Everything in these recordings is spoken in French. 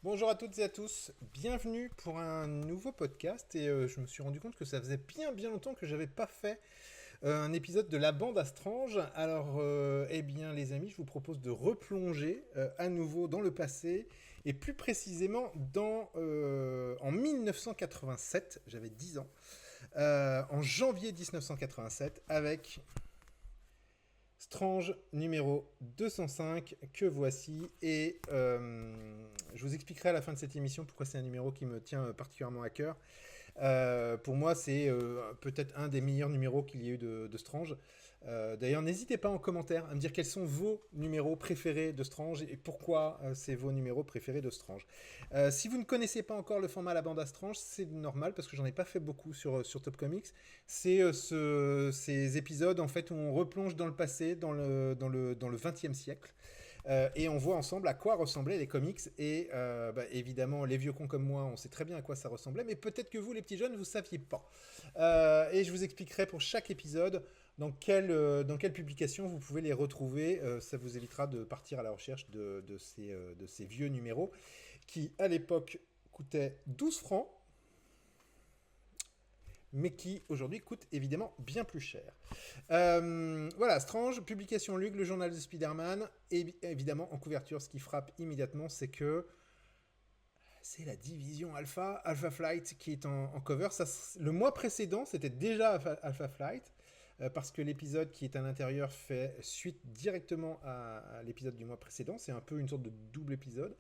Bonjour à toutes et à tous, bienvenue pour un nouveau podcast et je me suis rendu compte que ça faisait bien longtemps que j'avais pas fait un épisode de la bande à Strange. Alors eh bien les amis, je vous propose de replonger à nouveau dans le passé et plus précisément en 1987, j'avais 10 ans, en janvier 1987 avec Strange numéro 205 que voici et je vous expliquerai à la fin de cette émission pourquoi c'est un numéro qui me tient particulièrement à cœur. Pour moi, c'est peut-être un des meilleurs numéros qu'il y ait eu de Strange. D'ailleurs, n'hésitez pas en commentaire à me dire quels sont vos numéros préférés de Strange et pourquoi c'est vos numéros préférés de Strange. Si vous ne connaissez pas encore le format La Bande à Strange, c'est normal parce que j'en ai pas fait beaucoup sur Top Comics. C'est ces épisodes en fait où on replonge dans le passé, dans le 20e siècle. Et on voit ensemble à quoi ressemblaient les comics. Et évidemment, les vieux cons comme moi, on sait très bien à quoi ça ressemblait, mais peut-être que vous, les petits jeunes, vous ne saviez pas. Et je vous expliquerai pour chaque épisode dans quelle publication vous pouvez les retrouver. Ça vous évitera de partir à la recherche de ces vieux numéros qui, à l'époque, coûtaient 12 francs, mais qui aujourd'hui coûte évidemment bien plus cher. Voilà, Strange, publication Lug, le journal de Spider-Man, et évidemment en couverture, ce qui frappe immédiatement, c'est que c'est la division Alpha Flight, qui est en cover. Ça, le mois précédent, c'était déjà Alpha Flight, parce que l'épisode qui est à l'intérieur fait suite directement à l'épisode du mois précédent. C'est un peu une sorte de double épisode.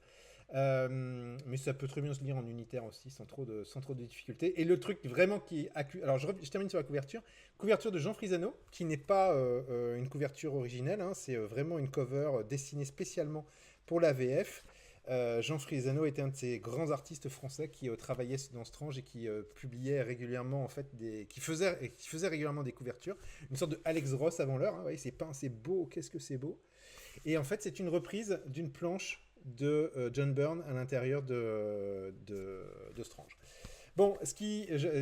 Mais ça peut très bien se lire en unitaire aussi, sans trop de difficultés. Et le truc vraiment qui accuse... Alors je termine sur la couverture de Jean Frisano, qui n'est pas une couverture originelle, hein, c'est vraiment une cover dessinée spécialement pour la VF. Jean Frisano était un de ces grands artistes français qui travaillait dans Strange et qui publiait régulièrement en fait qui faisait régulièrement des couvertures, une sorte de Alex Ross avant l'heure, hein, ouais, c'est peint, c'est beau, qu'est-ce que c'est beau. Et en fait, c'est une reprise d'une planche de John Byrne à l'intérieur de Strange. Bon,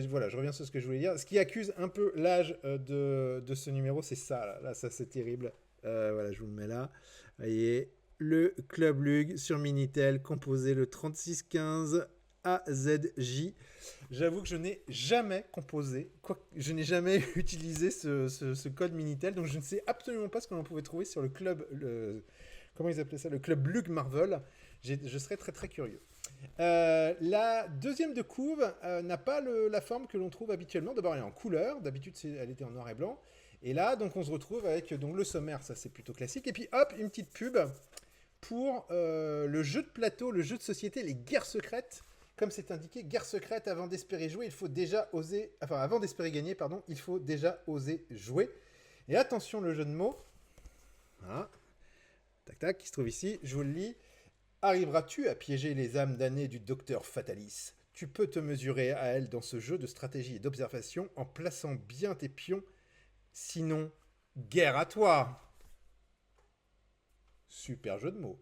voilà, je reviens sur ce que je voulais dire. Ce qui accuse un peu l'âge de ce numéro, c'est ça. Là, ça, c'est terrible. Voilà, je vous le mets là. Vous voyez, le Club Lug sur Minitel, composé le 3615 AZJ. J'avoue que je n'ai jamais composé, je n'ai jamais utilisé ce code Minitel, donc je ne sais absolument pas ce que l'on pouvait trouver sur le club, comment ils appelaient ça, le club Lug Marvel. Je serais très curieux. La deuxième de couve n'a pas la forme que l'on trouve habituellement. D'abord, elle est en couleur. D'habitude, elle était en noir et blanc. Et là, donc, on se retrouve avec donc, le sommaire. Ça, c'est plutôt classique. Et puis, hop, une petite pub pour le jeu de plateau, le jeu de société, les guerres secrètes. Comme c'est indiqué, guerre secrète, avant d'espérer jouer, il faut déjà oser... Enfin, avant d'espérer gagner, pardon, il faut déjà oser jouer. Et attention, le jeu de mots. Voilà. Tac, qui se trouve ici. Je vous le lis. Arriveras-tu à piéger les âmes damnées du docteur Fatalis? Tu peux te mesurer à elle dans ce jeu de stratégie et d'observation en plaçant bien tes pions. Sinon, guerre à toi. Super jeu de mots.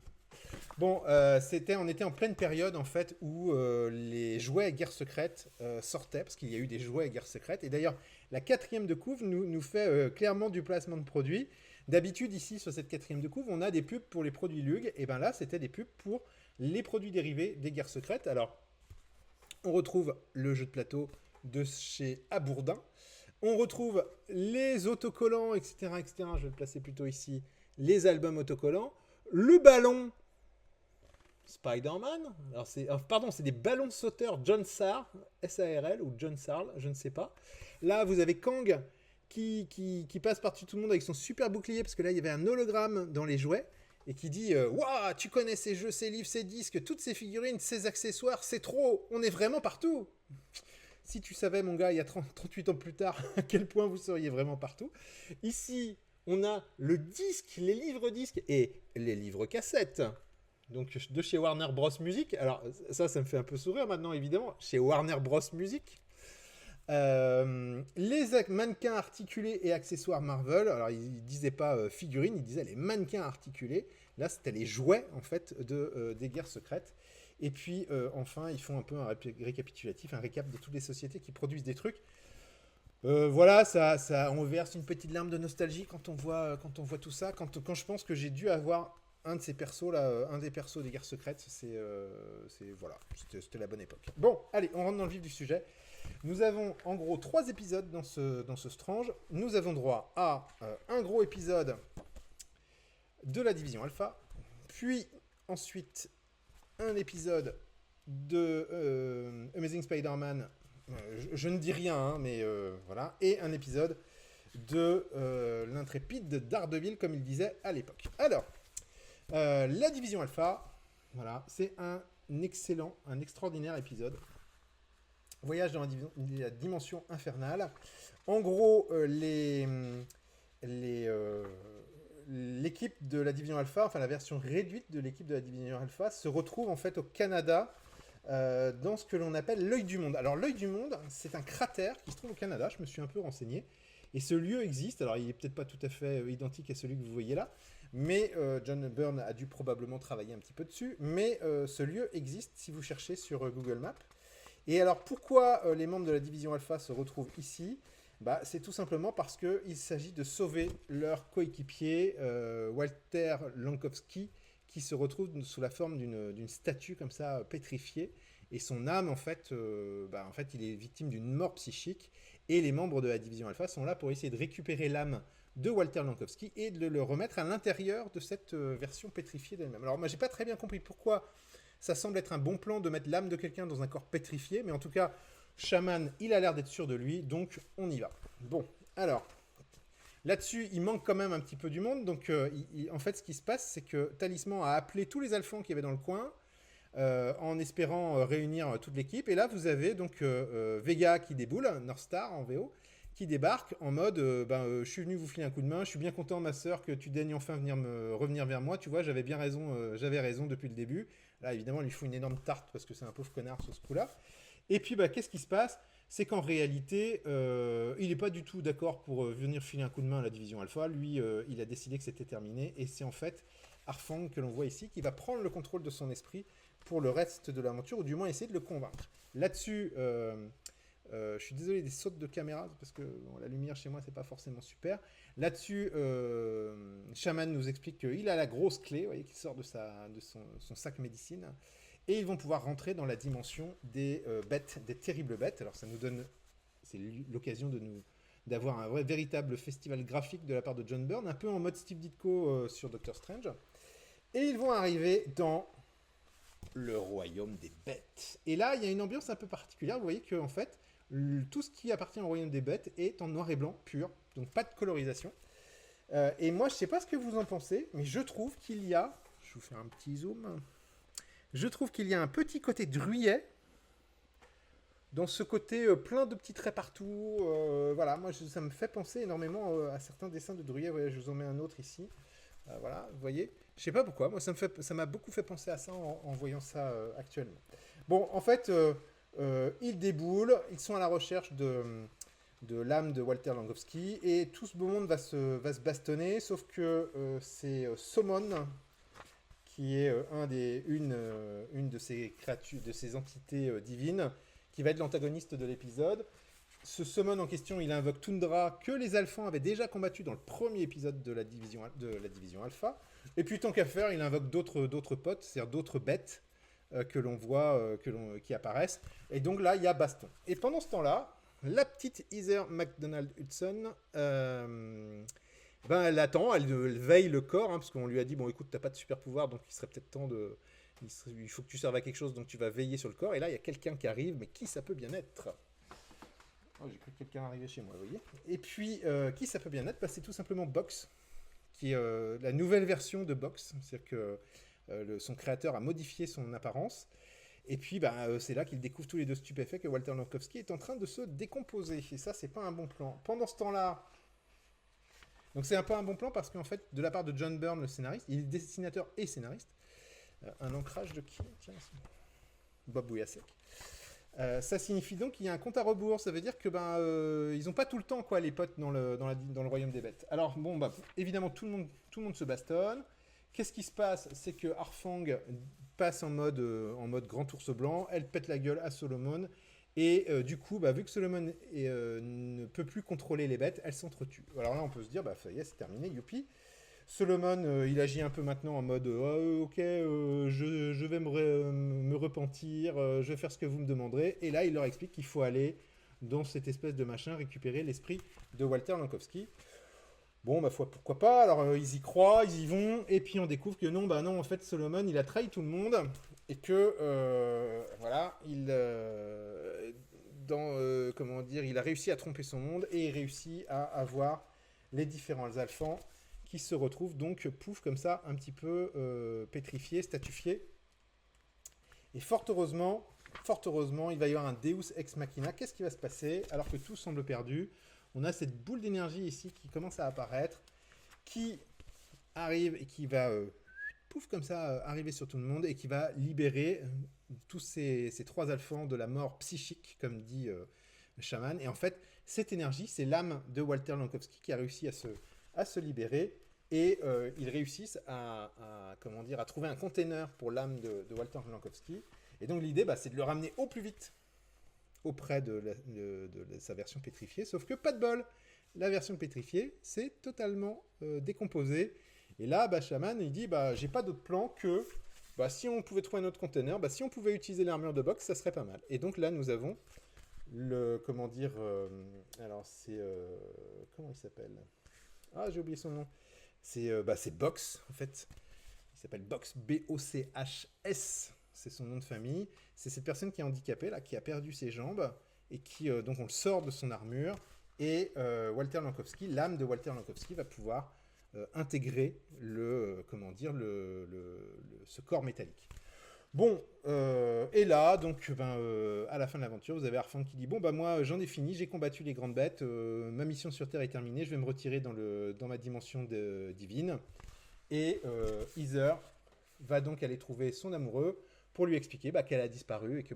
Bon, on était en pleine période en fait où les jouets guerre secrète sortaient, parce qu'il y a eu des jouets guerre secrète. Et d'ailleurs, la quatrième de couve nous fait clairement du placement de produits. D'habitude, ici, sur cette quatrième de couve, on a des pubs pour les produits Lug. Et bien là, c'était des pubs pour les produits dérivés des guerres secrètes. Alors, on retrouve le jeu de plateau de chez Abourdin. On retrouve les autocollants, etc. Je vais le placer plutôt ici. Les albums autocollants. Le ballon Spider-Man. Alors c'est des ballons sauteurs John Sarl, S-A-R-L, ou John Sarl, je ne sais pas. Là, vous avez Kang qui passe par-dessus tout le monde avec son super bouclier, parce que là, il y avait un hologramme dans les jouets, et qui dit Waouh, tu connais ces jeux, ces livres, ces disques, toutes ces figurines, ces accessoires, c'est trop, on est vraiment partout. Si tu savais, mon gars, il y a 38 ans plus tard, à quel point vous seriez vraiment partout. Ici, on a le disque, les livres disques et les livres cassettes. Donc de chez Warner Bros Music. Alors ça me fait un peu sourire maintenant, évidemment. Chez Warner Bros Music. Les mannequins articulés et accessoires Marvel. Alors ils disaient pas figurines, ils disaient les mannequins articulés. Là, c'était les jouets en fait des guerres secrètes. Et puis enfin, ils font un peu un récapitulatif, un récap de toutes les sociétés qui produisent des trucs. Voilà, on verse une petite larme de nostalgie quand on voit tout ça. Quand je pense que j'ai dû avoir un de ces persos là, un des persos des guerres secrètes, voilà, c'était la bonne époque. Bon, allez, on rentre dans le vif du sujet. Nous avons en gros 3 épisodes dans ce Strange. Nous avons droit à un gros épisode de la division Alpha, puis ensuite un épisode de Amazing Spider-Man. Je ne dis rien, hein, mais voilà, et un épisode de l'intrépide Daredevil, comme il disait à l'époque. Alors, la division Alpha, voilà, c'est un excellent, un extraordinaire épisode. Voyage dans la dimension infernale. En gros, l'équipe de la division Alpha, enfin la version réduite de l'équipe de la division Alpha, se retrouve en fait au Canada dans ce que l'on appelle l'œil du monde. Alors l'œil du monde, c'est un cratère qui se trouve au Canada, je me suis un peu renseigné, et ce lieu existe, alors il est peut-être pas tout à fait identique à celui que vous voyez là, mais John Byrne a dû probablement travailler un petit peu dessus, mais ce lieu existe si vous cherchez sur Google Maps. Et alors pourquoi les membres de la division Alpha se retrouvent ici ? Bah, c'est tout simplement parce qu'il s'agit de sauver leur coéquipier Walter Lankowski, qui se retrouve sous la forme d'une statue comme ça pétrifiée. Et son âme, en fait, il est victime d'une mort psychique. Et les membres de la division Alpha sont là pour essayer de récupérer l'âme de Walter Lankowski et de le remettre à l'intérieur de cette version pétrifiée d'elle-même. Alors moi, j'ai pas très bien compris pourquoi ça semble être un bon plan de mettre l'âme de quelqu'un dans un corps pétrifié, mais en tout cas, Shaman, il a l'air d'être sûr de lui, donc on y va. Bon, alors, là-dessus, il manque quand même un petit peu du monde, donc en fait, ce qui se passe, c'est que Talisman a appelé tous les alphans qu'il y avait dans le coin, en espérant réunir toute l'équipe, et là, vous avez donc Vega qui déboule, North Star en VO, qui débarque en mode je suis venu vous filer un coup de main, je suis bien content ma sœur que tu daignes enfin revenir vers moi, tu vois, j'avais raison depuis le début. Là évidemment il lui faut une énorme tarte parce que c'est un pauvre connard sur ce coup-là. Et puis qu'est-ce qui se passe ? C'est qu'en réalité il n'est pas du tout d'accord pour venir filer un coup de main à la division Alpha, lui il a décidé que c'était terminé et c'est en fait Arfang que l'on voit ici qui va prendre le contrôle de son esprit pour le reste de l'aventure ou du moins essayer de le convaincre. Là-dessus je suis désolé des sautes de caméra parce que la lumière chez moi c'est pas forcément super. Là-dessus, Shaman nous explique qu'il a la grosse clé, vous voyez, qui sort de son sac médecine, et ils vont pouvoir rentrer dans la dimension des bêtes, des terribles bêtes. Alors ça nous donne, c'est l'occasion d'avoir un véritable festival graphique de la part de John Byrne, un peu en mode Steve Ditko sur Doctor Strange. Et ils vont arriver dans le royaume des bêtes. Et là, il y a une ambiance un peu particulière. Vous voyez qu'en fait, tout ce qui appartient au royaume des bêtes est en noir et blanc pur, donc pas de colorisation. Et moi, je sais pas ce que vous en pensez, mais je trouve qu'il y a, je vous fais un petit zoom, je trouve qu'il y a un petit côté druillet dans ce côté plein de petits traits partout. Voilà, moi, ça me fait penser énormément à certains dessins de druillet. Voilà, je vous en mets un autre ici. Voilà, vous voyez. Je sais pas pourquoi, moi, ça m'a beaucoup fait penser à ça en voyant ça actuellement. Bon, en fait... ils déboulent, ils sont à la recherche de l'âme de Walter Lankowski et tout ce beau monde va se bastonner, sauf que c'est Somon qui est une de ces créatures, de ces entités divines, qui va être l'antagoniste de l'épisode. Ce Somon en question, il invoque Tundra que les Alphans avaient déjà combattu dans le premier épisode de la division Alpha. Et puis tant qu'à faire, il invoque d'autres potes, c'est-à-dire d'autres bêtes que l'on voit, qui apparaissent. Et donc là, il y a baston. Et pendant ce temps-là, la petite Heather McDonald Hudson, elle attend, elle veille le corps, parce qu'on lui a dit, bon écoute, t'as pas de super pouvoir, donc il serait peut-être temps il faut que tu serves à quelque chose, donc tu vas veiller sur le corps. Et là, il y a quelqu'un qui arrive, mais qui ça peut bien être ? Oh, j'ai cru que quelqu'un arrivait chez moi, vous voyez. Et puis, qui ça peut bien être ? C'est tout simplement Box, qui est la nouvelle version de Box. C'est-à-dire que son créateur a modifié son apparence. Et puis, c'est là qu'il découvre tous les deux stupéfaits que Walter Lankowski est en train de se décomposer. Et ça, c'est pas un bon plan. Pendant ce temps-là... Donc, c'est pas un bon plan parce qu'en fait, de la part de John Byrne, le scénariste, il est dessinateur et scénariste. Un ancrage de qui ? Tiens, Bob Bouyasek. Ça signifie donc qu'il y a un compte à rebours. Ça veut dire que ils n'ont pas tout le temps, quoi, les potes dans le royaume des bêtes. Alors, évidemment, tout le monde se bastonne. Qu'est-ce qui se passe ? C'est que Arfang passe en mode grand ours blanc, elle pète la gueule à Solomon, et du coup, vu que Solomon ne peut plus contrôler les bêtes, elle s'entretue. Alors là, on peut se dire, ça y est, c'est terminé, youpi. Solomon, il agit un peu maintenant en mode ok, je vais me repentir, je vais faire ce que vous me demanderez. Et là, il leur explique qu'il faut aller dans cette espèce de machin récupérer l'esprit de Walter Lankowski. Bon, ma foi, pourquoi pas. Alors, ils y croient, ils y vont, et puis on découvre que non, bah non, en fait, Solomon, il a trahi tout le monde, et que, voilà, comment dire, il a réussi à tromper son monde, et il réussit à avoir les différents alphans qui se retrouvent donc, pouf, comme ça, un petit peu pétrifiés, statufiés. Et fort heureusement, il va y avoir un Deus Ex Machina. Qu'est-ce qui va se passer alors que tout semble perdu? On a cette boule d'énergie ici qui commence à apparaître, qui arrive et qui va, pouf, comme ça, arriver sur tout le monde et qui va libérer tous ces trois alphans de la mort psychique, comme dit le chaman. Et en fait, cette énergie, c'est l'âme de Walter Lankowski qui a réussi à se libérer. Et ils réussissent comment dire, à trouver un container pour l'âme de Walter Lankowski. Et donc l'idée, c'est de le ramener au plus vite auprès de sa version pétrifiée. Sauf que pas de bol, la version pétrifiée, c'est totalement décomposé. Et là, Shaman, il dit, j'ai pas d'autre plan que, si on pouvait trouver un autre container, si on pouvait utiliser l'armure de boxe, ça serait pas mal. Et donc là, nous avons comment dire, alors c'est, comment il s'appelle? Ah, j'ai oublié son nom. C'est Box, en fait. Il s'appelle Box, B-O-C-H-S. C'est son nom de famille. C'est cette personne qui est handicapée, là, qui a perdu ses jambes, et qui, donc, on le sort de son armure. Et Walter Lankowski, l'âme de Walter Lankowski, va pouvoir intégrer comment dire, ce corps métallique. Bon, et là, donc, à la fin de l'aventure, vous avez Arfang qui dit, moi, j'en ai fini, j'ai combattu les grandes bêtes, ma mission sur Terre est terminée, je vais me retirer dans ma dimension divine. Et Heather va donc aller trouver son amoureux pour lui expliquer qu'elle a disparu et que,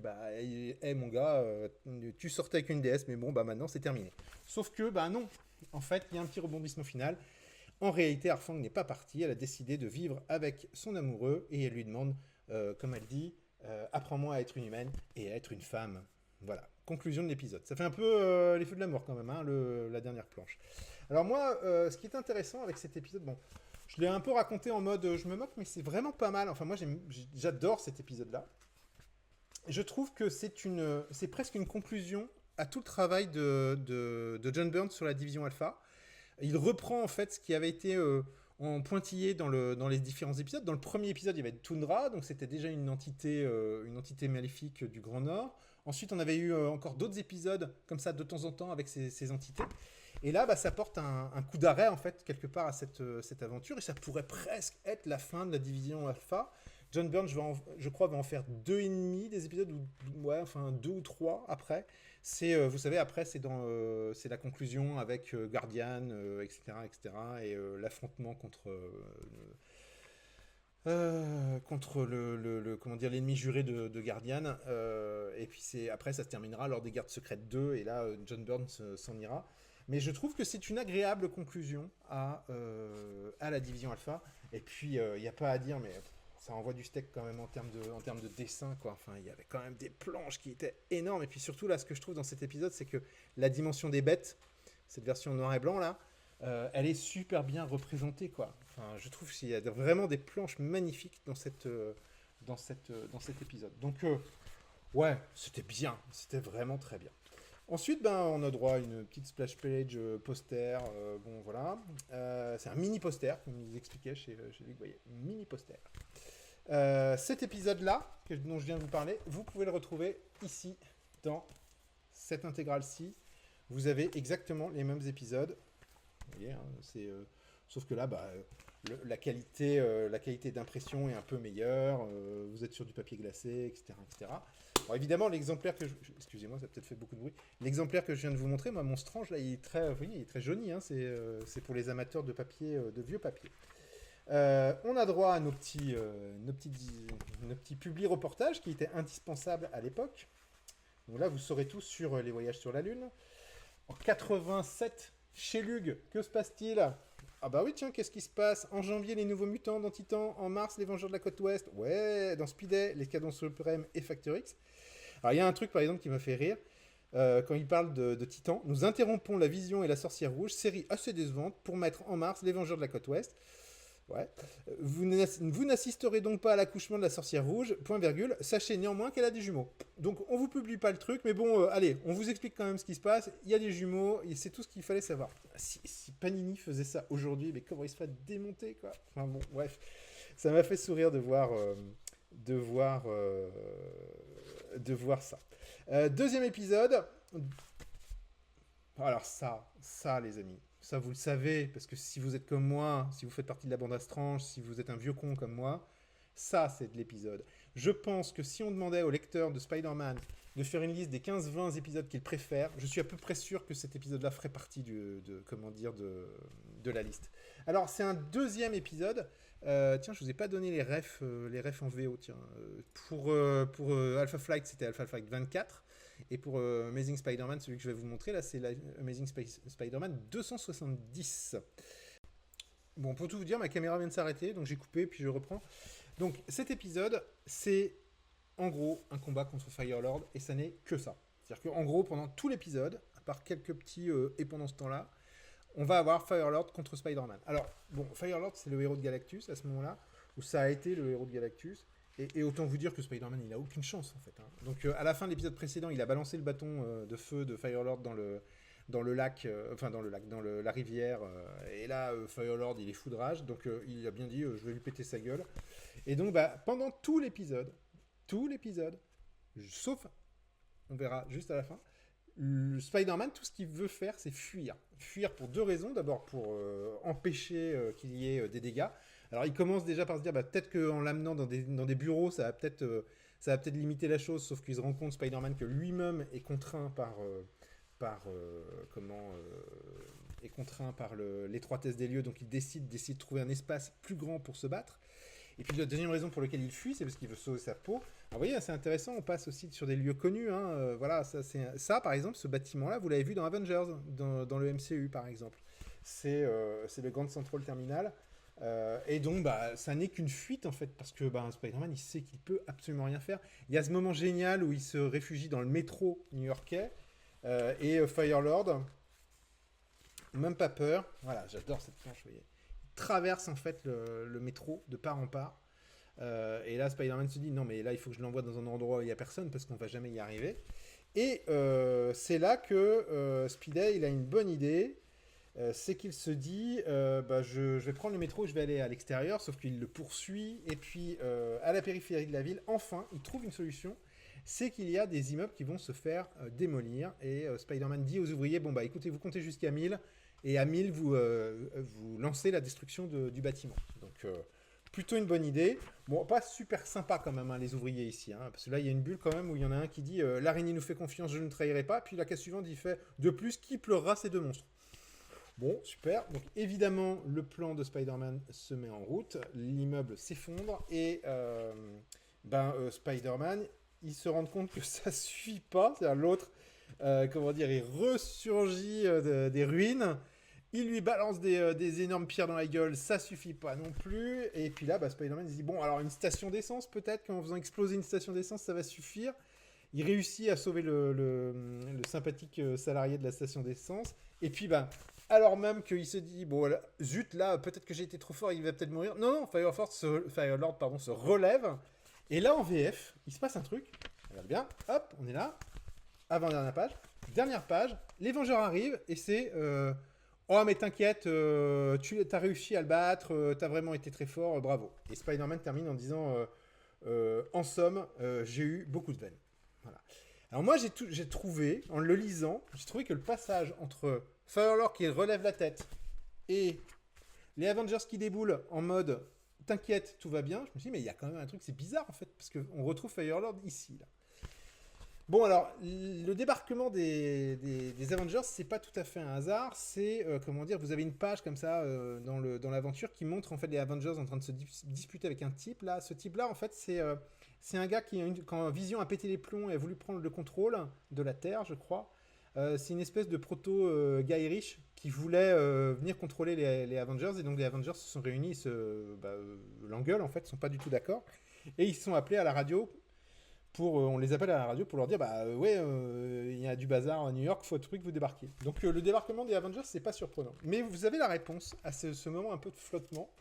hey, mon gars, tu sortais avec une déesse, mais bon, maintenant, c'est terminé. Sauf que, non, en fait, il y a un petit rebondissement final. En réalité, Arfang n'est pas partie, elle a décidé de vivre avec son amoureux et elle lui demande, comme elle dit, apprends-moi à être une humaine et à être une femme. Voilà, conclusion de l'épisode. Ça fait un peu les feux de l'amour quand même, hein, la dernière planche. Alors moi, ce qui est intéressant avec cet épisode, je l'ai un peu raconté en mode je me moque, mais c'est vraiment pas mal. Enfin moi, j'adore cet épisode-là. Je trouve que c'est presque une conclusion à tout le travail de John Byrne sur la division Alpha. Il reprend en fait ce qui avait été en pointillé dans les différents épisodes. Dans le premier épisode, il y avait Tundra, donc c'était déjà une entité maléfique du Grand Nord. Ensuite, on avait eu encore d'autres épisodes comme ça de temps en temps avec ces entités. Et là, ça porte un coup d'arrêt en fait quelque part à cette aventure et ça pourrait presque être la fin de la division Alpha. John Byrne, je crois, va en faire 2,5 des épisodes, ou 2 ou 3 après. Vous savez, après, c'est la conclusion avec Guardian, etc., etc., et l'affrontement contre comment dire, l'ennemi juré de Guardian. Et puis après, ça se terminera lors des Gardes Secrètes 2, et là, John Byrne s'en ira. Mais je trouve que c'est une agréable conclusion à la division Alpha. Et puis, il n'y a pas à dire, mais ça envoie du steak quand même en termes de dessin, quoi. Enfin, il y avait quand même des planches qui étaient énormes. Et puis surtout, là, ce que je trouve dans cet épisode, c'est que la dimension des bêtes, cette version noir et blanc, là, elle est super bien représentée, quoi. Enfin, je trouve qu'il y a vraiment des planches magnifiques dans cet épisode. Donc, ouais, c'était bien. C'était vraiment très bien. Ensuite, on a droit à une petite splash page poster. Bon, voilà. C'est un mini poster, comme ils expliquaient chez Luc, vous voyez, mini poster. Cet épisode-là, dont je viens de vous parler, vous pouvez le retrouver ici, dans cette intégrale-ci. Vous avez exactement les mêmes épisodes. Vous voyez, hein, sauf que là, la qualité d'impression est un peu meilleure. Vous êtes sur du papier glacé, etc., etc. Bon, évidemment, l'exemplaire que excusez-moi, ça a peut-être fait beaucoup de bruit. L'exemplaire que je viens de vous montrer, moi, mon Strange, là, il est très joli. Hein, c'est pour les amateurs de papier, de vieux papier. On a droit à nos petits publi-reportages qui étaient indispensables à l'époque. Donc là, vous saurez tout sur les voyages sur la Lune. En 87, chez Lug, que se passe-t-il? Ah bah oui, tiens, qu'est-ce qui se passe? En janvier, les nouveaux mutants dans Titan. En mars, les Vengeurs de la Côte Ouest. Ouais, dans Speeday, les Cadons Suprêmes et Factor X. Alors, il y a un truc, par exemple, qui m'a fait rire. Quand il parle de Titan. Nous interrompons la Vision et la Sorcière Rouge, série assez décevante, pour mettre en mars les Vengeurs de la Côte Ouest. Ouais. Vous n'assisterez donc pas à l'accouchement de la sorcière rouge, point virgule. Sachez néanmoins qu'elle a des jumeaux. Donc on vous publie pas le truc, mais bon, allez, on vous explique quand même ce qui se passe. Il y a des jumeaux, et c'est tout ce qu'il fallait savoir. Si Panini faisait ça aujourd'hui, mais comment il se ferait démonter, quoi. Enfin bon, bref. Ça m'a fait sourire de voir, euh, de voir ça. Deuxième épisode. Alors ça, les amis, ça vous le savez, parce que si vous êtes comme moi, si vous faites partie de la bande Astrange, si vous êtes un vieux con comme moi, ça c'est de l'épisode. Je pense que si on demandait au lecteur de Spider-Man de faire une liste des 15-20 épisodes qu'il préfère, je suis à peu près sûr que cet épisode-là ferait partie de la liste. Alors c'est un deuxième épisode. Tiens, je vous ai pas donné les refs en VO. Tiens, pour Alpha Flight, c'était Alpha Flight 24. Et pour Amazing Spider-Man, celui que je vais vous montrer, là, c'est Amazing Spider-Man 270. Bon, pour tout vous dire, ma caméra vient de s'arrêter, donc j'ai coupé, puis je reprends. Donc, cet épisode, c'est en gros un combat contre Firelord, et ça n'est que ça. C'est-à-dire qu'en gros, pendant tout l'épisode, à part quelques petits et pendant ce temps-là, on va avoir Firelord contre Spider-Man. Alors, bon, Firelord, c'est le héros de Galactus à ce moment-là, ou ça a été le héros de Galactus. Et autant vous dire que Spider-Man, il a aucune chance, en fait. Hein. Donc, à la fin de l'épisode précédent, il a balancé le bâton de feu de Firelord dans le lac, la rivière. Et là, Firelord, il est fou de rage. Donc, il a bien dit, je vais lui péter sa gueule. Et donc, pendant tout l'épisode, sauf, on verra juste à la fin, le Spider-Man, tout ce qu'il veut faire, c'est fuir. Fuir pour deux raisons. D'abord, pour empêcher qu'il y ait des dégâts. Alors, il commence déjà par se dire, peut-être qu'en l'amenant dans des bureaux, ça va peut-être limiter la chose, sauf qu'il se rend compte, Spider-Man, que lui-même est contraint par l'étroitesse des lieux, donc il décide d'essayer de trouver un espace plus grand pour se battre. Et puis la deuxième raison pour laquelle il fuit, c'est parce qu'il veut sauver sa peau. Alors, vous voyez, c'est intéressant, on passe aussi sur des lieux connus. Hein, voilà, ça, par exemple, ce bâtiment-là, vous l'avez vu dans Avengers, dans le MCU, par exemple. C'est le Grand Central Terminal. Et donc, ça n'est qu'une fuite, en fait, parce que Spider-Man, il sait qu'il peut absolument rien faire. Il y a ce moment génial où il se réfugie dans le métro new-yorkais, et Firelord, même pas peur. Voilà, j'adore cette planche, vous voyez. Traverse en fait le métro de part en part. Et là, Spider-Man se dit non, mais là, il faut que je l'envoie dans un endroit où il n'y a personne parce qu'on va jamais y arriver. Et c'est là que Spidey, il a une bonne idée. C'est qu'il se dit je vais prendre le métro, je vais aller à l'extérieur, sauf qu'il le poursuit. Et puis, à la périphérie de la ville, enfin, il trouve une solution. C'est qu'il y a des immeubles qui vont se faire démolir. Et Spider-Man dit aux ouvriers écoutez, vous comptez jusqu'à 1000. Et à 1000, vous lancez la destruction du bâtiment. Donc, plutôt une bonne idée. Bon, pas super sympa quand même, hein, les ouvriers ici. Hein, parce que là, il y a une bulle quand même où il y en a un qui dit l'araignée nous fait confiance, je ne trahirai pas. Puis la case suivante, il fait de plus, qui pleurera ces deux monstres. Bon, super. Donc, évidemment, le plan de Spider-Man se met en route. L'immeuble s'effondre. Et Spider-Man, il se rend compte que ça ne suffit pas. C'est-à-dire l'autre, il ressurgit des ruines. Il lui balance des énormes pierres dans la gueule, ça suffit pas non plus. Et puis là, Spider-Man se dit bon, alors une station d'essence peut-être, qu'en faisant exploser une station d'essence, ça va suffire. Il réussit à sauver le sympathique salarié de la station d'essence. Et puis, alors même qu'il se dit bon, zut, là, peut-être que j'ai été trop fort, il va peut-être mourir. Non, Firelord se relève. Et là, en VF, il se passe un truc. Regarde bien, hop, on est là. Avant-dernière page. Dernière page, les Vengeurs arrivent et c'est... oh, mais t'inquiète, tu as réussi à le battre, t'as vraiment été très fort, bravo. Et Spider-Man termine en disant en somme, j'ai eu beaucoup de veine. Voilà. Alors, moi, j'ai trouvé, en le lisant, j'ai trouvé que le passage entre Firelord qui relève la tête et les Avengers qui déboulent en mode t'inquiète, tout va bien, je me suis dit, mais il y a quand même un truc, c'est bizarre en fait, parce qu'on retrouve Firelord ici, là. Bon, alors, le débarquement des Avengers, c'est pas tout à fait un hasard. C'est, vous avez une page comme ça dans l'aventure qui montre en fait les Avengers en train de se disputer avec un type. Là, ce type-là, en fait, c'est un gars quand Vision a pété les plombs et a voulu prendre le contrôle de la Terre, je crois. C'est une espèce de proto-Guy Ritchie qui voulait venir contrôler les Avengers. Et donc, les Avengers se sont réunis, l'engueulent, en fait, sont pas du tout d'accord. Et ils se sont appelés à la radio. On les appelle à la radio pour leur dire il y a du bazar à New York, faut que vous débarquiez. Donc le débarquement des Avengers, c'est pas surprenant. Mais vous avez la réponse à ce moment un peu de flottement.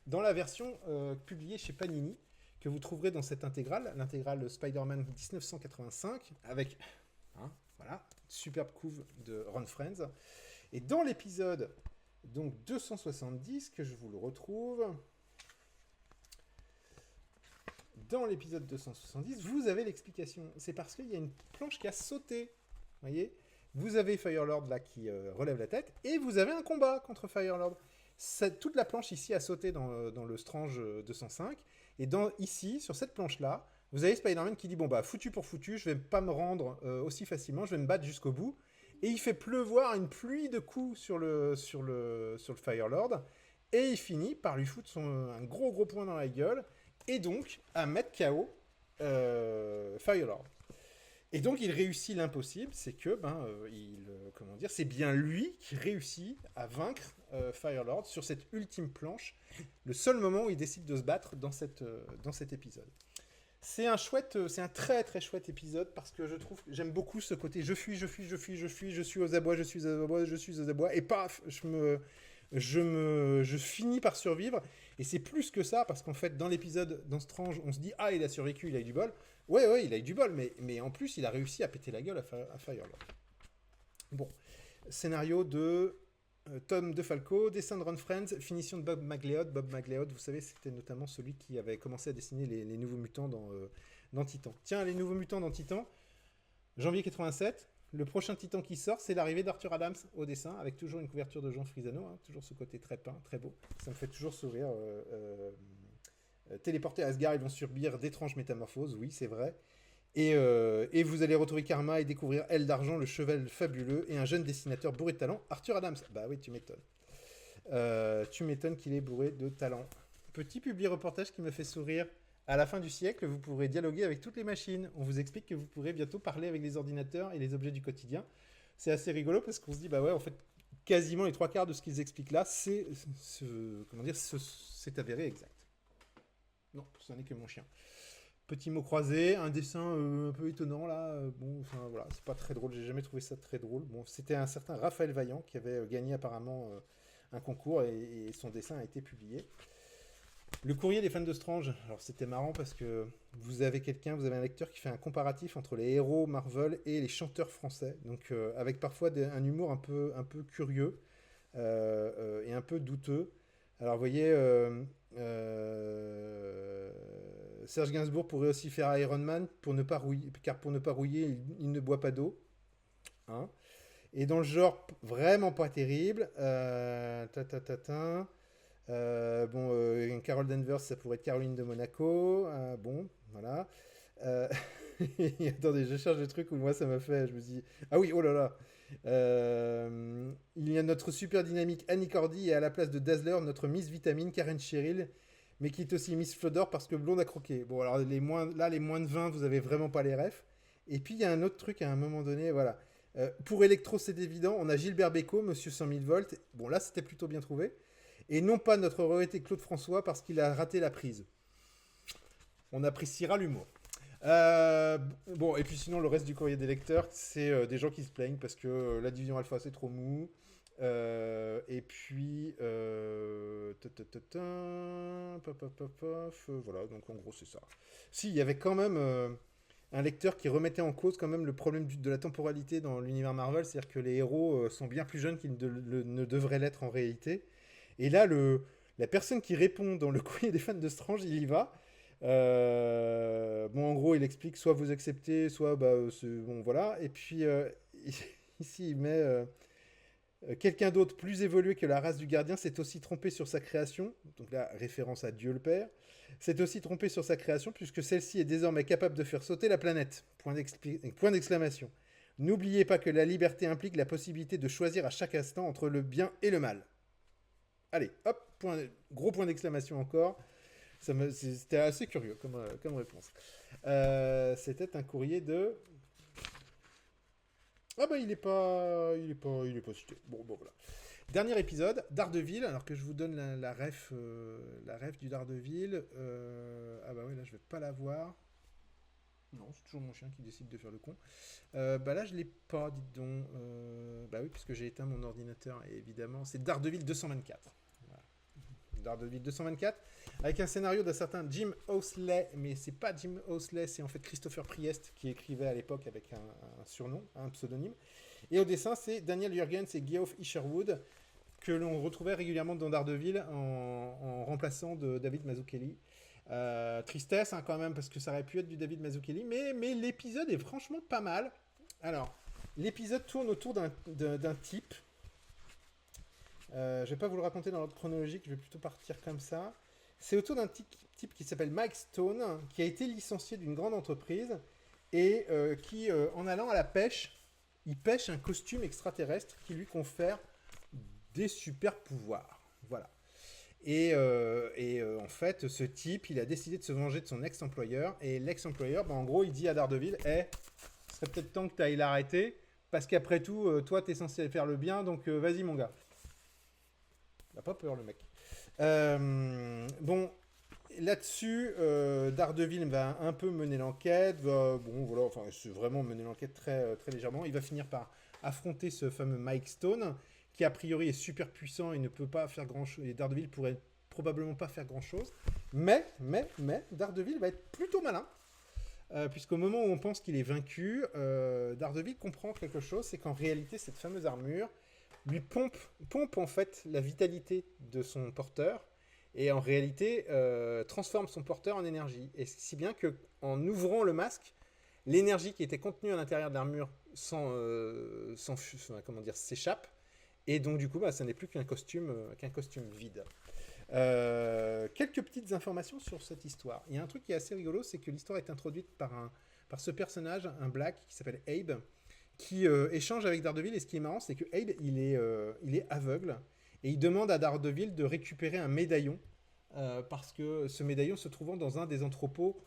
dans la version publiée chez Panini, que vous trouverez dans cette intégrale, l'intégrale Spider-Man 1985, avec, voilà, superbe couve de Ron Frenz. Et dans l'épisode donc 270, que je vous le retrouve, dans l'épisode 270, vous avez l'explication. C'est parce qu'il y a une planche qui a sauté. Vous voyez, vous avez Firelord là qui relève la tête, et vous avez un combat contre Firelord. Toute la planche ici a sauté dans le Strange 205, et ici, sur cette planche-là, vous avez Spider-Man qui dit, bon bah, foutu pour foutu, je vais pas me rendre aussi facilement, je vais me battre jusqu'au bout, et il fait pleuvoir une pluie de coups sur le Firelord, et il finit par lui foutre un gros point dans la gueule, et donc à mettre KO Firelord. Et donc il réussit l'impossible, c'est que c'est bien lui qui réussit à vaincre Firelord sur cette ultime planche, le seul moment où il décide de se battre dans cet épisode. C'est un très très chouette épisode parce que je trouve, j'aime beaucoup ce côté je fuis, je suis aux abois, et paf, je finis par survivre. Et c'est plus que ça, parce qu'en fait, dans l'épisode, dans Strange, on se dit, il a survécu, il a eu du bol. Ouais, il a eu du bol, mais en plus, il a réussi à péter la gueule à Firelord. Bon, scénario de Tom DeFalco, dessin de Ron Frenz, finition de Bob McLeod. Bob McLeod, vous savez, c'était notamment celui qui avait commencé à dessiner les Nouveaux Mutants dans Titan. Tiens, les Nouveaux Mutants dans Titan, janvier 87. Le prochain Titan qui sort, c'est l'arrivée d'Arthur Adams au dessin, avec toujours une couverture de Jean Frisano, toujours ce côté très peint, très beau. Ça me fait toujours sourire. Téléportés à Asgard, ils vont subir d'étranges métamorphoses, oui, c'est vrai. Et vous allez retrouver Karma et découvrir Aile d'Argent, le cheval fabuleux, et un jeune dessinateur bourré de talent, Arthur Adams. Bah oui, tu m'étonnes. Tu m'étonnes qu'il est bourré de talent. Petit publi-reportage qui me fait sourire. À la fin du siècle, vous pourrez dialoguer avec toutes les machines. On vous explique que vous pourrez bientôt parler avec les ordinateurs et les objets du quotidien. C'est assez rigolo parce qu'on se dit, bah ouais, en fait, quasiment les 3/4 de ce qu'ils expliquent là, c'est avéré exact. Non, ce n'est que mon chien. Petit mot croisé, un dessin un peu étonnant là. Bon, enfin voilà, c'est pas très drôle. J'ai jamais trouvé ça très drôle. Bon, c'était un certain Raphaël Vaillant qui avait gagné apparemment un concours et son dessin a été publié. Le courrier des fans de Strange, alors c'était marrant parce que vous avez un lecteur qui fait un comparatif entre les héros Marvel et les chanteurs français, donc avec parfois un humour un peu curieux et un peu douteux. Alors vous voyez, Serge Gainsbourg pourrait aussi faire Iron Man car pour ne pas rouiller, il ne boit pas d'eau. Hein. Et dans le genre vraiment pas terrible, Carol Danvers, ça pourrait être Caroline de Monaco. Bon, voilà. Attendez, je cherche des trucs où moi ça m'a fait. Je me dis, ah oui, oh là là. Il y a notre super dynamique Annie Cordy et à la place de Dazzler, notre Miss Vitamine Karen Cheryl, mais qui est aussi Miss Flodor parce que Blonde a croqué. Bon, alors les moins de 20, vous avez vraiment pas les refs. Et puis il y a un autre truc à un moment donné, voilà. Pour Electro, c'est évident, on a Gilbert Bécaud, Monsieur 100 000 volts. Bon, là, c'était plutôt bien trouvé. Et non pas notre regretté Claude François parce qu'il a raté la prise. On appréciera l'humour. Bon, et puis sinon, le reste du courrier des lecteurs, c'est des gens qui se plaignent parce que la division alpha, c'est trop mou. Et puis... voilà, donc en gros, c'est ça. Si, il y avait quand même un lecteur qui remettait en cause quand même le problème de la temporalité dans l'univers Marvel, c'est-à-dire que les héros sont bien plus jeunes qu'ils ne devraient l'être en réalité. Et là, la personne qui répond dans le courrier des fans de Strange, il y va. En gros, il explique soit vous acceptez, soit bon, voilà. Et puis ici, il met quelqu'un d'autre plus évolué que la race du gardien s'est aussi trompé sur sa création. Donc là, référence à Dieu le Père. S'est aussi trompé sur sa création puisque celle-ci est désormais capable de faire sauter la planète. Point d'exclamation. N'oubliez pas que la liberté implique la possibilité de choisir à chaque instant entre le bien et le mal. Allez, hop, gros point d'exclamation encore. C'était assez curieux comme réponse. C'était un courrier de... Ah bah il est pas cité. Bon voilà. Dernier épisode, Daredevil. Alors que je vous donne la ref du Daredevil. Ah bah oui, là je vais pas la voir. Non, c'est toujours mon chien qui décide de faire le con. Là je l'ai pas, dites donc. Bah oui, puisque j'ai éteint mon ordinateur et évidemment c'est Daredevil 224. Daredevil 224, avec un scénario d'un certain Jim Owsley, mais c'est pas Jim Owsley, c'est en fait Christopher Priest qui écrivait à l'époque avec un surnom, un pseudonyme. Et au dessin, c'est Daniel Jurgens et Geoff Isherwood, que l'on retrouvait régulièrement dans Daredevil en remplaçant de David Mazzucchelli. Tristesse hein, quand même, parce que ça aurait pu être du David Mazzucchelli, mais l'épisode est franchement pas mal. Alors, l'épisode tourne autour d'un type. Je vais pas vous le raconter dans l'ordre chronologique, je vais plutôt partir comme ça. C'est autour d'un type qui s'appelle Mike Stone, qui a été licencié d'une grande entreprise et qui, en allant à la pêche, il pêche un costume extraterrestre qui lui confère des super pouvoirs. Voilà. Et en fait, ce type, il a décidé de se venger de son ex-employeur. Et l'ex-employeur, en gros, il dit à Daredevil, ce serait peut-être temps que tu ailles l'arrêter, parce qu'après tout, toi, tu es censé faire le bien, donc vas-y, mon gars. Il n'a pas peur, le mec. Bon, là-dessus, Daredevil va un peu mener l'enquête. C'est vraiment mener l'enquête très, très légèrement. Il va finir par affronter ce fameux Mike Stone, qui a priori est super puissant et ne peut pas faire grand-chose. Et Daredevil pourrait probablement pas faire grand-chose. Mais, Daredevil va être plutôt malin. Puisqu'au moment où on pense qu'il est vaincu, Daredevil comprend quelque chose, c'est qu'en réalité, cette fameuse armure lui pompe en fait la vitalité de son porteur, et en réalité transforme son porteur en énergie. Et si bien qu'en ouvrant le masque, l'énergie qui était contenue à l'intérieur de l'armure s'échappe, et donc du coup, ça n'est plus qu'un costume vide. Quelques petites informations sur cette histoire. Il y a un truc qui est assez rigolo, c'est que l'histoire est introduite par ce personnage, un black qui s'appelle Abe, qui échange avec Daredevil. Et ce qui est marrant, c'est que Abe, il est aveugle, et il demande à Daredevil de récupérer un médaillon, parce que ce médaillon se trouvant dans un des entrepôts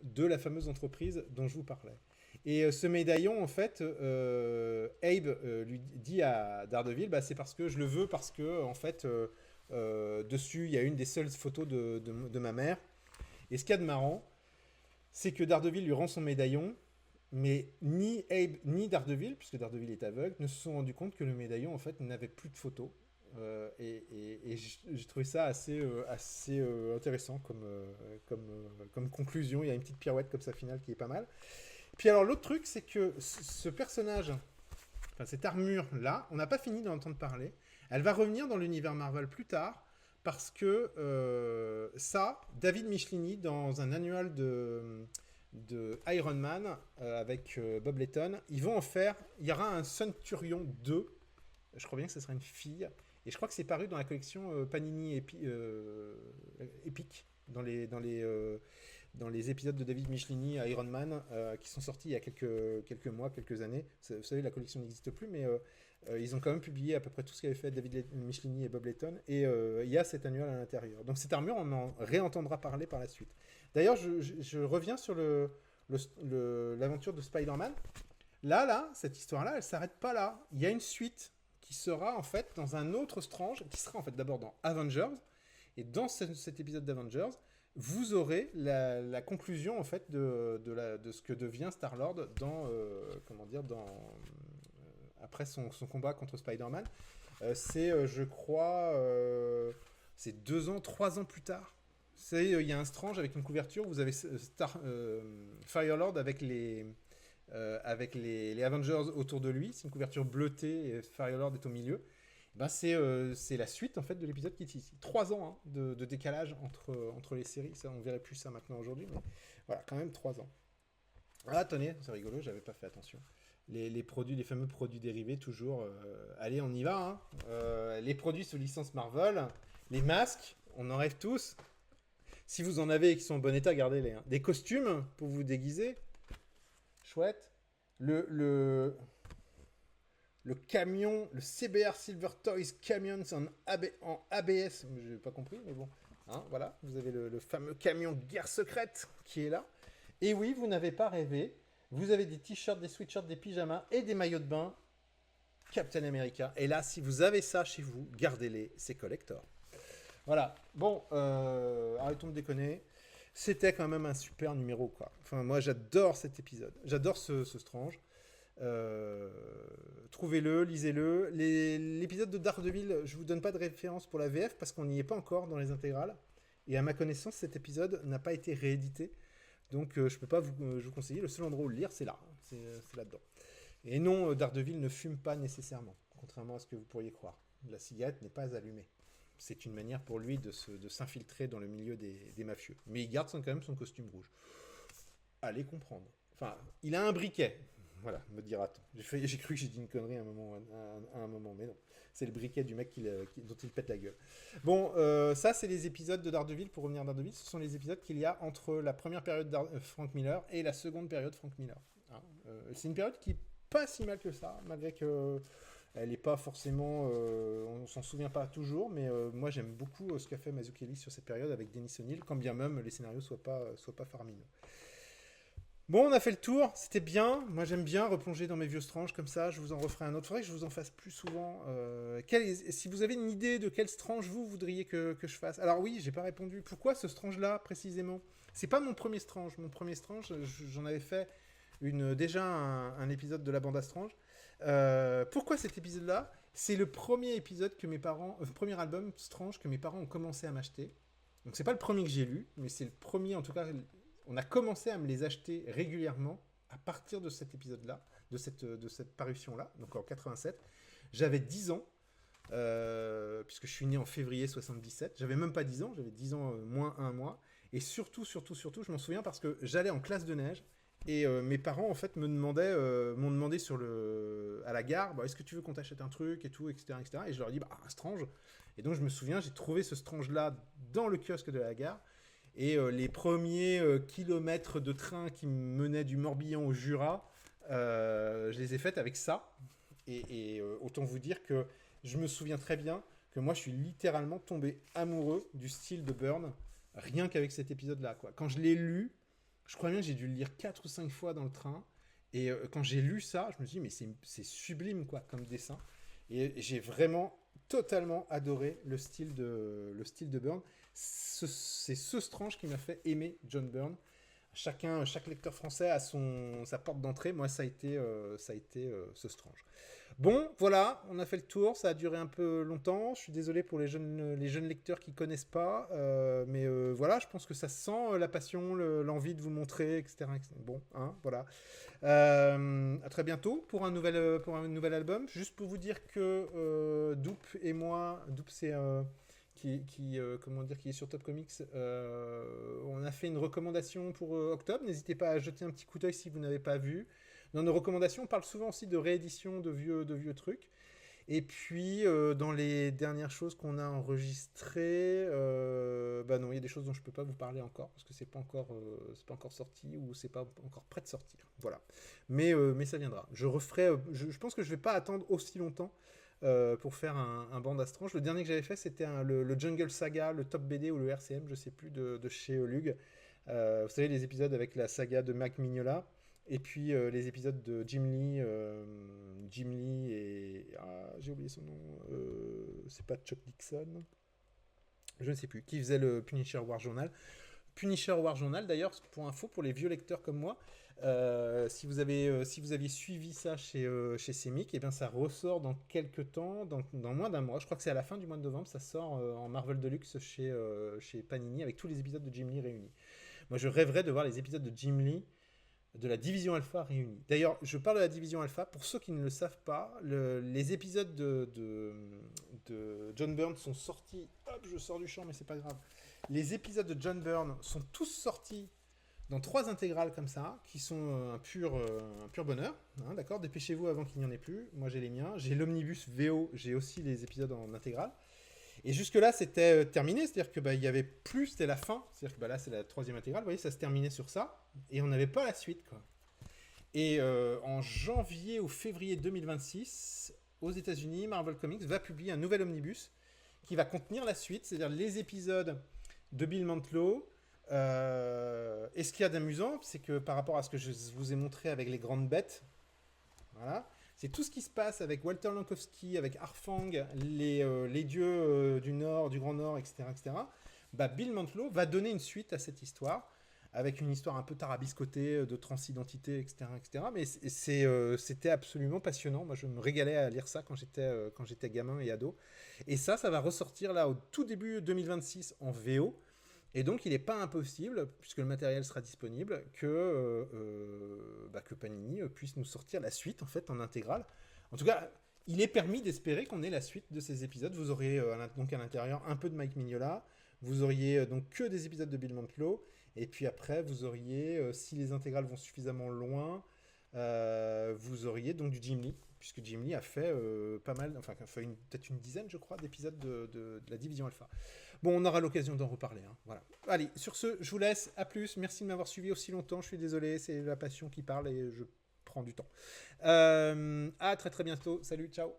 de la fameuse entreprise dont je vous parlais. Et ce médaillon, en fait, Abe lui dit à Daredevil, c'est parce que je le veux, parce que, en fait, dessus, il y a une des seules photos de ma mère. Et ce qu'il y a de marrant, c'est que Daredevil lui rend son médaillon, mais ni Abe ni Daredevil, puisque Daredevil est aveugle, ne se sont rendus compte que le médaillon, en fait, n'avait plus de photos. Et j'ai trouvé ça assez intéressant comme conclusion. Il y a une petite pirouette comme ça finale qui est pas mal. Puis alors l'autre truc, c'est que ce personnage, enfin cette armure-là, on n'a pas fini d'en entendre parler. Elle va revenir dans l'univers Marvel plus tard, parce que David Michelini, dans un annual de Iron Man avec Bob Letton, ils vont en faire, il y aura un Centurion 2, je crois bien que ce sera une fille, et je crois que c'est paru dans la collection Panini Epic, dans les épisodes de David Michelini à Iron Man qui sont sortis il y a quelques mois, quelques années. Vous savez, la collection n'existe plus, mais ils ont quand même publié à peu près tout ce qu'avaient fait David Michelini et Bob Letton, et il y a cet annuel à l'intérieur. Donc cette armure, on en réentendra parler par la suite. D'ailleurs, je reviens sur l'aventure de Spider-Man. Là, cette histoire-là, elle ne s'arrête pas là. Il y a une suite qui sera en fait dans un autre Strange, qui sera en fait d'abord dans Avengers, et dans cet épisode d'Avengers, vous aurez la conclusion en fait de ce que devient Star-Lord après son combat contre Spider-Man. Je crois, c'est 2 ans, 3 ans plus tard. Il y a un Strange avec une couverture, vous avez Fire-Lord avec les Avengers autour de lui, c'est une couverture bleutée et Fire-Lord est au milieu. C'est la suite en fait de l'épisode qui est ici. 3 ans de décalage entre les séries. Ça, on verrait plus ça maintenant aujourd'hui, mais voilà, quand même 3 ans. Ah, tenez, c'est rigolo, j'avais pas fait attention. Les fameux produits dérivés, toujours. Allez, on y va. Les produits sous licence Marvel, les masques, on en rêve tous. Si vous en avez et qui sont en bon état, gardez-les. Des costumes pour vous déguiser. Chouette. Le camion, le CBR Silver Toys Camions en ABS, je n'ai pas compris, mais bon, voilà, vous avez le fameux camion guerre secrète qui est là. Et oui, vous n'avez pas rêvé, vous avez des t-shirts, des sweatshirts, des pyjamas et des maillots de bain Captain America. Et là, si vous avez ça chez vous, gardez-les, c'est collector. Voilà, bon, arrêtons de déconner. C'était quand même un super numéro, quoi. Enfin, moi, j'adore cet épisode, j'adore ce Strange. Trouvez-le, lisez-le. L'épisode de Daredevil, je vous donne pas de référence pour la VF parce qu'on n'y est pas encore dans les intégrales. Et à ma connaissance, cet épisode n'a pas été réédité. Donc je peux pas je vous conseiller. Le seul endroit où le lire, c'est là. C'est là-dedans. Et non, Daredevil ne fume pas nécessairement, contrairement à ce que vous pourriez croire. La cigarette n'est pas allumée. C'est une manière pour lui de s'infiltrer dans le milieu des mafieux. Mais il garde quand même son costume rouge. Allez comprendre. Enfin, il a un briquet. Voilà, me dira-t-on. J'ai cru que j'ai dit une connerie à un moment, mais non. C'est le briquet du mec dont il pète la gueule. Bon, ça, c'est les épisodes de Daredevil. Pour revenir à Daredevil, ce sont les épisodes qu'il y a entre la première période de Frank Miller et la seconde période Frank Miller. Hein, c'est une période qui est pas si mal que ça, malgré que elle n'est pas forcément... on s'en souvient pas toujours, mais moi, j'aime beaucoup ce qu'a fait Mazzucchelli sur cette période avec Dennis O'Neil, quand bien même les scénarios soient pas faramineux. Bon, on a fait le tour, c'était bien. Moi, j'aime bien replonger dans mes vieux Strange comme ça. Je vous en referai un autre. Faudrait que je vous en fasse plus souvent. Si vous avez une idée de quel Strange vous voudriez que je fasse. Alors oui, j'ai pas répondu. Pourquoi ce Strange-là précisément? C'est pas mon premier Strange. Mon premier Strange, j'en avais fait déjà un épisode de la bande à Strange. Pourquoi cet épisode-là? C'est le premier épisode que mes parents, premier album Strange que mes parents ont commencé à m'acheter. Donc c'est pas le premier que j'ai lu, mais c'est le premier en tout cas. On a commencé à me les acheter régulièrement à partir de cet épisode-là, de cette parution-là, donc en 87. J'avais 10 ans, puisque je suis né en février 77. J'avais même pas 10 ans, j'avais 10 ans moins un mois. Et surtout, je m'en souviens parce que j'allais en classe de neige et mes parents, en fait, m'ont demandé à la gare, bah, est-ce que tu veux qu'on t'achète un truc et tout, etc., etc. Et je leur ai dit, bah, un Strange. Et donc, je me souviens, j'ai trouvé ce Strange-là dans le kiosque de la gare. Et les premiers kilomètres de train qui me menaient du Morbihan au Jura, je les ai faites avec ça. Et autant vous dire que je me souviens très bien que moi, je suis littéralement tombé amoureux du style de Byrne, rien qu'avec cet épisode-là, quoi. Quand je l'ai lu, je crois bien que j'ai dû le lire 4 ou 5 fois dans le train. Et quand j'ai lu ça, je me suis dit, mais c'est sublime, quoi, comme dessin. Et j'ai vraiment totalement adoré le style de Byrne. C'est ce Strange qui m'a fait aimer John Byrne. Chaque lecteur français a sa porte d'entrée. Moi, ça a été ce Strange. Bon, voilà, on a fait le tour. Ça a duré un peu longtemps. Je suis désolé pour les jeunes lecteurs qui connaissent pas. Mais voilà, je pense que ça sent la passion, l'envie de vous montrer, etc. Bon, hein, voilà. À très bientôt pour un nouvel album. Juste pour vous dire que Doop et moi, Doop c'est... qui est sur Top Comics. On a fait une recommandation pour octobre. N'hésitez pas à jeter un petit coup d'œil si vous n'avez pas vu. Dans nos recommandations, on parle souvent aussi de réédition de vieux trucs. Et puis, dans les dernières choses qu'on a enregistrées, non, il y a des choses dont je ne peux pas vous parler encore, parce que c'est pas encore sorti, ou c'est pas encore prêt de sortir. Voilà. Mais ça viendra. Je pense que je ne vais pas attendre aussi longtemps pour faire un bande à Strange. Le dernier que j'avais fait, c'était le Jungle Saga, le Top BD ou le RCM, je sais plus, de chez Lug. Vous savez, les épisodes avec la saga de Mac Mignola. Et puis les épisodes de Jim Lee et... Ah, j'ai oublié son nom. C'est pas Chuck Dixon. Je ne sais plus. Qui faisait le Punisher War Journal. Punisher War Journal, d'ailleurs, pour info, pour les vieux lecteurs comme moi, si vous aviez suivi ça chez Semic, et bien ça ressort dans quelques temps, dans moins d'un mois. Je crois que c'est à la fin du mois de novembre, ça sort en Marvel Deluxe chez Panini, avec tous les épisodes de Jim Lee réunis. Moi, je rêverais de voir les épisodes de Jim Lee de la Division Alpha réunis. D'ailleurs, je parle de la Division Alpha, pour ceux qui ne le savent pas, les épisodes de John Byrne sont sortis... Hop, je sors du champ, mais c'est pas grave. Les épisodes de John Byrne sont tous sortis dans 3 intégrales comme ça, qui sont un pur bonheur. Hein, d'accord, dépêchez-vous avant qu'il n'y en ait plus. Moi, j'ai les miens. J'ai l'Omnibus VO, j'ai aussi les épisodes en intégrale. Et jusque-là, c'était terminé, c'est-à-dire que il y avait plus, c'était la fin. C'est-à-dire que là, c'est la 3e intégrale, vous voyez, ça se terminait sur ça, et on n'avait pas la suite, quoi. Et en janvier ou février 2026, aux États-Unis, Marvel Comics va publier un nouvel omnibus qui va contenir la suite, c'est-à-dire les épisodes de Bill Mantlo. Et ce qu'il y a d'amusant, c'est que par rapport à ce que je vous ai montré avec les grandes bêtes, voilà. C'est tout ce qui se passe avec Walter Lankowski, avec Arfang, les dieux du Nord, du Grand Nord, etc. etc. Bill Mantlo va donner une suite à cette histoire. avec une histoire un peu tarabiscotée de transidentité, etc., etc. Mais c'était absolument passionnant. Moi, je me régalais à lire ça quand j'étais gamin et ado. Et ça va ressortir là au tout début 2026 en VO. Et donc, il n'est pas impossible, puisque le matériel sera disponible, que Panini puisse nous sortir la suite, en fait, en intégrale. En tout cas, il est permis d'espérer qu'on ait la suite de ces épisodes. Vous aurez donc à l'intérieur un peu de Mike Mignola, vous auriez donc que des épisodes de Bill Mantlo, et puis après, vous auriez, si les intégrales vont suffisamment loin, vous auriez donc du Jim Lee, puisque Jim Lee a fait pas mal, enfin, peut-être une dizaine, je crois, d'épisodes de la Division Alpha. Bon, on aura l'occasion d'en reparler. Hein. Voilà. Allez, sur ce, je vous laisse. À plus. Merci de m'avoir suivi aussi longtemps. Je suis désolé, c'est la passion qui parle et je prends du temps. À très très bientôt. Salut, ciao.